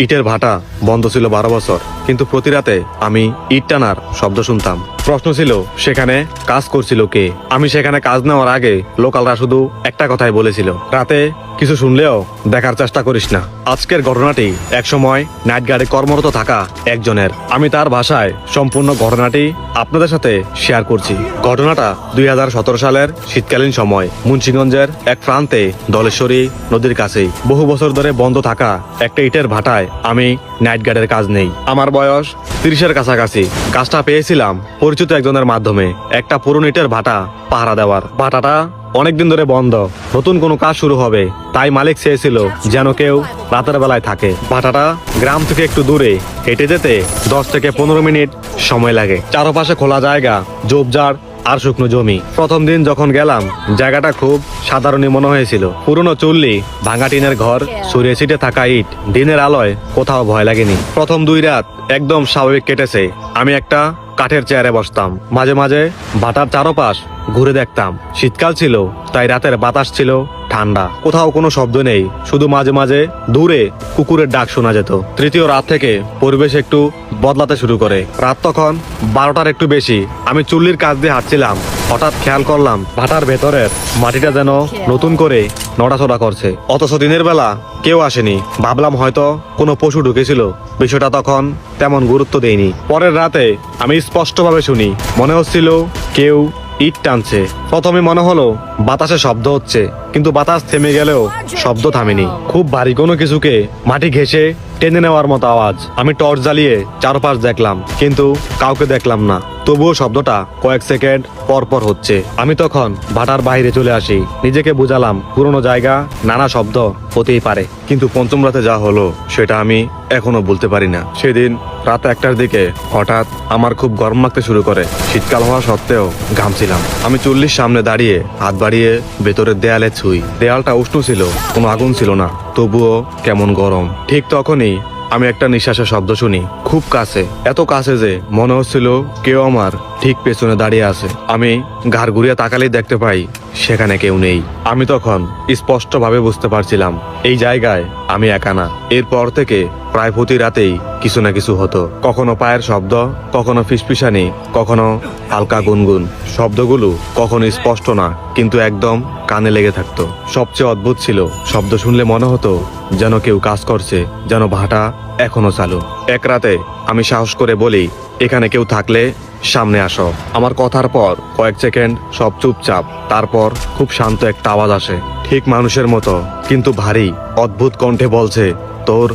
ইটের ভাটা বন্ধ ছিল 12 বছর, কিন্তু প্রতি রাতে আমি ইট টানার শব্দ শুনতাম। প্রশ্ন ছিল সেখানে কাজ করছিল কে। আমি সেখানে কাজ নেওয়ার আগে লোকালরা শুধু একটা কথাই বলেছিল, রাতে কিছু শুনলেও দেখার চেষ্টা করিস না। আজকের ঘটনাটি একসময় নাইট গার্ডে কর্মরত থাকা একজনের। আমি তার ভাষায় সম্পূর্ণ ঘটনাটি আপনাদের সাথে শেয়ার করছি। ঘটনাটা 2017 সালের শীতকালীন সময় মুন্সিগঞ্জের এক প্রান্তে দলেশ্বরী নদীর কাছেই বহু বছর ধরে বন্ধ থাকা একটা ইটের ভাটায় আমি নাইট গার্ডের কাজ নেই। আমার বয়স 30-এর কাছাকাছি। কাজটা পেয়েছিলাম পরিচিত একজনের মাধ্যমে, একটা পুরনো ইটের ভাটা পাহারা দেওয়ার। ভাটাটা অনেকদিন ধরে বন্ধ, নতুন কোনো কাজ শুরু হবে, তাই মালিক চেয়েছিল যেন কেউ রাতের বেলায় থাকে। ভাটাটা গ্রাম থেকে একটু দূরে, হেঁটে যেতে 10 থেকে 15 মিনিট সময় লাগে। চারপাশে খোলা জায়গা, ঝোপঝাড় আর শুকনো জমি। প্রথম দিন যখন গেলাম জায়গাটা খুব সাধারণই মনে হয়েছিল। পুরনো চুল্লি, ভাঙা টিনের ঘর, ছড়িয়ে ছিটে থাকা ইট। দিনের আলোয় কোথাও ভয় লাগেনি। প্রথম 2 রাত একদম স্বাভাবিক কেটেছে। আমি একটা কাঠের চেয়ারে বসতাম, মাঝে মাঝে ভাটার চারপাশ ঘুরে দেখতাম। শীতকাল ছিল তাই রাতের বাতাস ছিল ঠান্ডা, কোথাও কোনো শব্দ নেই, শুধু মাঝে মাঝে দূরে কুকুরের ডাক শোনা যেত। তৃতীয় রাত থেকে পরিবেশ একটু বদলাতে শুরু করে। রাত তখন 12টার একটু বেশি। আমি চুল্লির কাছ দিয়ে হাঁটছিলাম, হঠাৎ খেয়াল করলাম ভাটার ভেতরের মাটিটা যেন নতুন করে নড়াচড়া করছে, অথচ দিনের বেলা কেউ আসেনি। ভাবলাম হয়তো কোনো পশু ঢুকেছিল। বিষয়টা তখন তেমন গুরুত্ব দেইনি। পরের রাতে আমি স্পষ্টভাবে শুনি, মনে হচ্ছিল কেউ ইট টানছে। প্রথমে মনে হলো বাতাসে শব্দ হচ্ছে, কিন্তু বাতাস থেমে গেলেও শব্দ থামেনি। খুব ভারী কোনো কিছুকে মাটি ঘেঁষে টেনে নেওয়ার মতো আওয়াজ। আমি টর্চ জ্বালিয়ে চারপাশ দেখলাম, কিন্তু কাউকে দেখলাম না। তবুও শব্দটা কয়েক সেকেন্ড পর পর হচ্ছে। আমি তখন ভাটার বাইরে চলে আসি। নিজেকে বুঝালাম পুরনো জায়গা, নানা শব্দ হতেই পারে। কিন্তু পঞ্চম রাতে যা হলো সেটা আমি এখনো বলতে পারি না। সেদিন রাত 1টার দিকে হঠাৎ আমার খুব গরম লাগতে শুরু করে। শীতকাল হওয়া সত্ত্বেও ঘামছিলাম। আমি চুল্লির সামনে দাঁড়িয়ে হাত বাড়িয়ে ভেতরের দেয়ালে ছুঁই। দেয়ালটা উষ্ণ ছিল, কোনো আগুন ছিল না, তবুও কেমন গরম। ঠিক তখনই আমি একটা নিঃশ্বাসের শব্দ শুনি, খুব কাছে, এত কাছে যে মনে হচ্ছিল কেউ আমার ঠিক পেছনে দাঁড়িয়ে আছে। আমি ঘাড় ঘুরিয়ে তাকালেই দেখতে পাই সেখানে কেউ নেই। আমি তখন স্পষ্টভাবে বুঝতে পারছিলাম এই জায়গায় আমি একা না। এরপর থেকে প্রায় প্রতি রাতেই কিছু না কিছু হতো। কখনো পায়ের শব্দ, কখনো ফিসফিসানি, কখনো হালকা গুনগুন। শব্দগুলো কখনো স্পষ্ট না, কিন্তু একদম কানে লেগে থাকতো। সবচেয়ে অদ্ভুত ছিল, শব্দ শুনলে মনে হতো যেন কেউ কাজ করছে, যেন ভাটা এখনো চালু। এক রাতে আমি সাহস করে বলি, এখানে কেউ থাকলে সামনে আসো। আমার কথার পর কয়েক সেকেন্ড সব চুপচাপ। তারপর খুব শান্ত একটা আওয়াজ আসে, ঠিক মানুষের মতো কিন্তু ভারী। অদ্ভুত কণ্ঠে বলছে, তোর